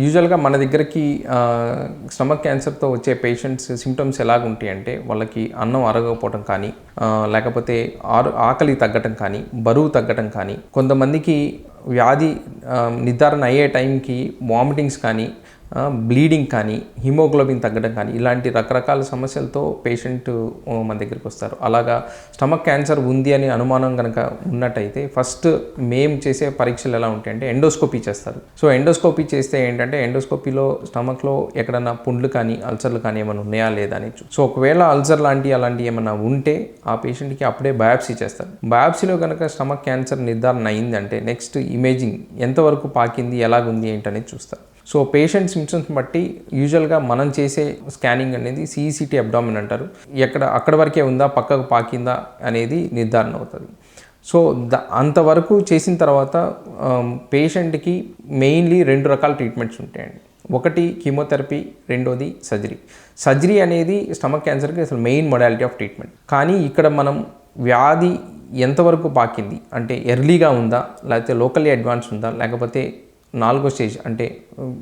యూజువల్‌గా మన దగ్గరికి స్టమక్ క్యాన్సర్‌తో వచ్చే పేషెంట్స్ సింప్టమ్స్ ఎలాగుంటాయంటే, వాళ్ళకి అన్నం అరగకపోవటం కానీ, లేకపోతే ఆకలి తగ్గటం కానీ, బరువు తగ్గటం కానీ, కొంతమందికి వ్యాధి నిర్ధారణ అయ్యే టైంకి వామిటింగ్స్ కానీ, బ్లీడింగ్ కానీ, హిమోగ్లోబిన్ తగ్గడం కానీ, ఇలాంటి రకరకాల సమస్యలతో పేషెంట్ మన దగ్గరికి వస్తారు. అలాగా స్టమక్ క్యాన్సర్ ఉంది అని అనుమానం కనుక ఉన్నట్టయితే ఫస్ట్ మేము చేసే పరీక్షలు ఎలా ఉంటాయంటే ఎండోస్కోపీ చేస్తారు. సో ఎండోస్కోపీ చేస్తే ఏంటంటే ఎండోస్కోపీలో స్టమక్లో ఎక్కడన్నా పుండ్లు కానీ అల్సర్లు కానీ ఏమైనా ఉన్నాయా లేదా అని సో ఒకవేళ అల్సర్ అలాంటివి ఏమైనా ఉంటే ఆ పేషెంట్కి అప్పుడే బయాప్సీ చేస్తారు. బయాప్సీలో కనుక స్టమక్ క్యాన్సర్ నిర్ధారణ అయిందంటే నెక్స్ట్ ఇమేజింగ్ ఎంతవరకు పాకింది, ఎలాగుంది ఏంటనేది చూస్తారు. సో పేషెంట్ సిమ్టమ్స్ బట్టి యూజువల్గా మనం చేసే స్కానింగ్ అనేది సిఈసిటీ అబ్డామిన్ అంటారు. అక్కడ వరకే ఉందా, పక్కకు పాకిందా అనేది నిర్ధారణ అవుతుంది. సో అంతవరకు చేసిన తర్వాత పేషెంట్కి మెయిన్లీ 2 రకాల ట్రీట్మెంట్స్ ఉంటాయండి. ఒకటి కీమోథెరపీ, రెండోది సర్జరీ అనేది స్టమక్ క్యాన్సర్కి అసలు మెయిన్ మొడాలిటీ ఆఫ్ ట్రీట్మెంట్. కానీ ఇక్కడ మనం వ్యాధి ఎంతవరకు పాకింది అంటే ఎర్లీగా ఉందా, లేకపోతే లోకల్లీ అడ్వాన్స్ ఉందా, లేకపోతే 4వ స్టేజ్ అంటే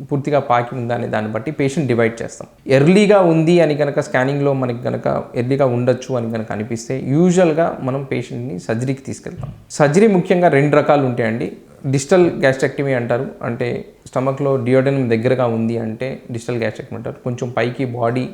పూర్తిగా పాకి ఉందా అనే దాన్ని బట్టి పేషెంట్ డివైడ్ చేస్తాం. ఎర్లీగా ఉంది అని కనుక స్కానింగ్లో మనకి కనుక ఎర్లీగా ఉండొచ్చు అని కనుక అనిపిస్తే యూజువల్గా మనం పేషెంట్ని సర్జరీకి తీసుకెళ్తాం. సర్జరీ ముఖ్యంగా 2 రకాలు ఉంటాయండి. డిజిటల్ గ్యాస్ట్రెక్టమీ అంటారు. అంటే స్టమక్లో డియోడెనమ్ దగ్గరగా ఉంది అంటే డిజిటల్ గ్యాస్ట్రెక్టమీ అంటారు. కొంచెం పైకి బాడీ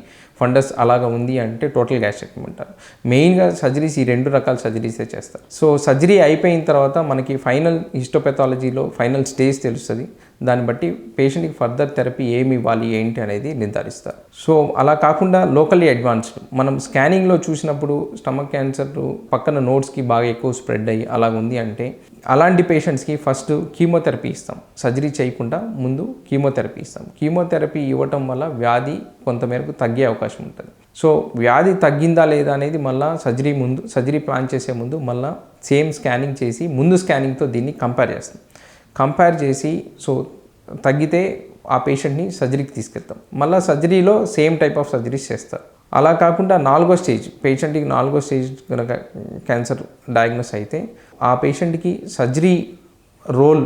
ఫండస్ అలాగా ఉంది అంటే టోటల్ గ్యాస్ట్రెక్టమీ అంటారు. మెయిన్గా సర్జరీస్ ఈ 2 రకాల సర్జరీసే చేస్తారు. సో సర్జరీ అయిపోయిన తర్వాత మనకి ఫైనల్ హిస్టోపెథాలజీలో ఫైనల్ స్టేజ్ తెలుస్తుంది. దాన్ని బట్టి పేషెంట్కి ఫర్దర్ థెరపీ ఏమి ఇవ్వాలి ఏంటి అనేది నిర్ధారిస్తారు. సో అలా కాకుండా లోకల్లీ అడ్వాన్స్డ్ మనం స్కానింగ్లో చూసినప్పుడు స్టమక్ క్యాన్సర్ పక్కన నోట్స్కి బాగా ఎక్కువ స్ప్రెడ్ అయ్యి అలా ఉంది అంటే అలాంటి పేషెంట్స్కి ఫస్ట్ కీమోథెరపీ ఇస్తాం. సర్జరీ చేయకుండా ముందు కీమోథెరపీ ఇస్తాం. కీమోథెరపీ ఇవ్వటం వల్ల వ్యాధి కొంతమేరకు తగ్గే అవకాశం ఉంటుంది. సో వ్యాధి తగ్గిందా లేదా అనేది మళ్ళీ సర్జరీ ప్లాన్ చేసే ముందు మళ్ళీ సేమ్ స్కానింగ్ చేసి ముందు స్కానింగ్తో దీన్ని కంపేర్ చేసి సో తగ్గితే ఆ పేషెంట్ని సర్జరీకి తీసుకెళ్తాం. మళ్ళీ సర్జరీలో సేమ్ టైప్ ఆఫ్ సర్జరీస్ చేస్తారు. అలా కాకుండా 4వ స్టేజ్ పేషెంట్కి 4వ స్టేజ్ కనుక క్యాన్సర్ డయాగ్నోస్ అయితే ఆ పేషెంట్కి సర్జరీ రోల్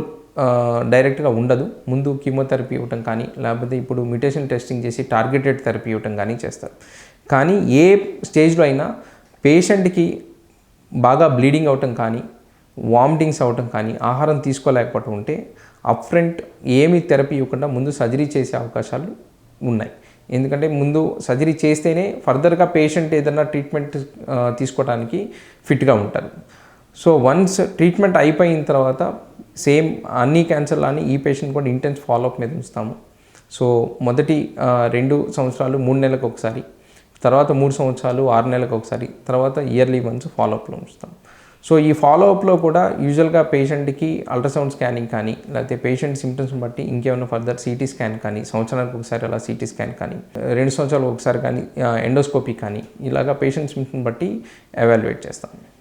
డైరెక్ట్గా ఉండదు. ముందు కీమోథెరపీ ఇవ్వటం కానీ లేకపోతే ఇప్పుడు మ్యుటేషన్ టెస్టింగ్ చేసి టార్గెటెడ్ థెరపీ ఇవ్వటం కానీ చేస్తారు. కానీ ఏ స్టేజ్లో అయినా పేషెంట్కి బాగా బ్లీడింగ్ అవటం కానీ వామిటింగ్స్ అవటం కానీ ఆహారం తీసుకోలేకపోవటం ఉంటే అప్ఫ్రంట్ ఏమి థెరపీ ఇవ్వకుండా ముందు సర్జరీ చేసే అవకాశాలు ఉన్నాయి. ఎందుకంటే ముందు సర్జరీ చేస్తేనే ఫర్దర్గా పేషెంట్ ఏదైనా ట్రీట్మెంట్ తీసుకోవడానికి ఫిట్గా ఉంటారు. సో వన్స్ ట్రీట్మెంట్ అయిపోయిన తర్వాత సేమ్ అన్ని క్యాన్సర్లని ఈ పేషెంట్ కూడా ఇంటెన్స్ ఫాలోఅప్ మీద ఉంచుతాము. సో మొదటి 2 సంవత్సరాలు 3 నెలలకు ఒకసారి, తర్వాత 3 సంవత్సరాలు 6 నెలలకు ఒకసారి, తర్వాత ఇయర్లీ వన్స్ ఫాలోఅప్లో ఉంచుతాం. సో ఈ ఫాలోఅప్లో కూడా యూజువల్గా పేషెంట్కి అల్ట్రాసౌండ్ స్కానింగ్ కానీ లేకపోతే పేషెంట్ సిమ్టమ్స్ని బట్టి ఇంకేమైనా ఫర్దర్ సిటీ స్కాన్ కానీ, సంవత్సరానికి ఒకసారి అలా సిటీ స్కాన్ కానీ, 2 సంవత్సరాలకు ఒకసారి కానీ ఎండోస్కోపీ కానీ ఇలాగా పేషెంట్ సిమ్టమ్స్ని బట్టి ఎవాల్యుయేట్ చేస్తాం.